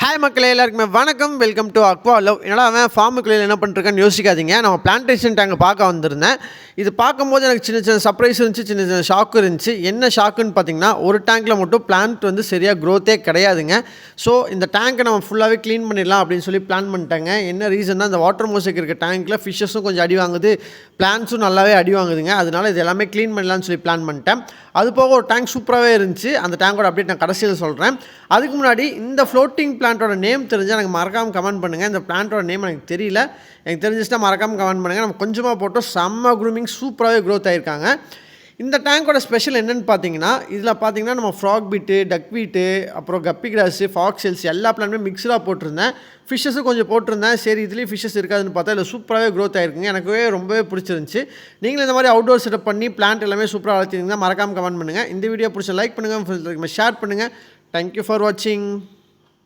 Hi மக்களே, எல்லாருக்குமே வணக்கம். Welcome to Aqua love. என்னடா அவன் ஃபார்முக்குள்ளே என்ன பண்ணிருக்கான்னு யோசிக்காதீங்க. நம்ம பிளான்டேஷன் டேங்கை பார்க்க வந்திருந்தேன். இது பார்க்கும்போது எனக்கு சின்ன சின்ன சர்ப்ரைஸ் இருந்துச்சு, சின்ன சின்ன ஷாக்கு இருந்துச்சு. என்ன ஷாக்குன்னு பார்த்தீங்கன்னா, ஒரு டேங்க்கில் மட்டும் பிளான்ட் வந்து சரியாக க்ரோத்தே கிடையாதுங்க. ஸோ இந்த டேங்கை நம்ம ஃபுல்லாகவே க்ளீன் பண்ணிடலாம் அப்படின்னு சொல்லி பிளான் பண்ணிட்டாங்க. என்ன ரீசன்னா, இந்த வாட்டர் மோசைக்கு இருக்க டேங்க்கில் ஃபிஷ்ஷஸும் கொஞ்சம் அடி வாங்குது, பிளான்ட்ஸும் நல்லாவே அடி வாங்குதுங்க. அதனால் இது எல்லாமே க்ளீன் பண்ணலான்னு சொல்லி பிளான் பண்ணிட்டேன். அது போக ஒரு டேங்க் சூப்பராகவே இருந்துச்சு. அந்த டேங்கோட அப்டேட் நான் கடைசியில் சொல்கிறேன். அதுக்கு முன்னாடி இந்த ஃப்ளோட்டிங் பிளான்ட்டோட நேம் தெரிஞ்சால் எனக்கு மறக்காமல் கமெண்ட் பண்ணுங்கள். இந்த பிளான்ட்டோட நேம் எனக்கு தெரியல, எனக்கு தெரிஞ்சிச்சுன்னா மறக்காமல் கமெண்ட் பண்ணுங்கள். நம்ம கொஞ்சமாக போட்டோம், செம்ம க்ரூமிங் சூப்பராகவே க்ரோத் ஆகிருக்காங்க. இந்த டேங்கோட ஸ்பெஷல் என்னென்னு பார்த்தீங்கன்னா, இதில் பார்த்தீங்கன்னா நம்ம ஃப்ராக் பீட்டு, டக் பீட்டு, அப்புறம் கப்பி கிராஸு, ஃபாக்ஸெல்ஸ் எல்லா பிளானுமே மிக்ஸ்டாக போட்டிருந்தேன். ஃபிஷ்ஷஸும் கொஞ்சம் போட்டிருந்தேன். சரி, இதுலேயும் ஃபிஷ்ஷஸ் இருக்காதுன்னு பார்த்தா இதில் சூப்பராகவே க்ரோத் ஆகிருக்குங்க. எனக்குவே ரொம்பவே பிடிச்சிருந்துச்சு. நீங்களும் இந்த மாதிரி அவுட்டோர் செட்டப் பண்ணி பிளான்ட் எல்லாமே சூப்பராக வளர்த்திங்கன்னா மறக்காமல் கமெண்ட் பண்ணுங்கள். இந்த வீடியோ பிடிச்ச லைக் பண்ணுங்கள், ஷேர் பண்ணுங்கள். தேங்க்யூ ஃபார் வாட்சிங்.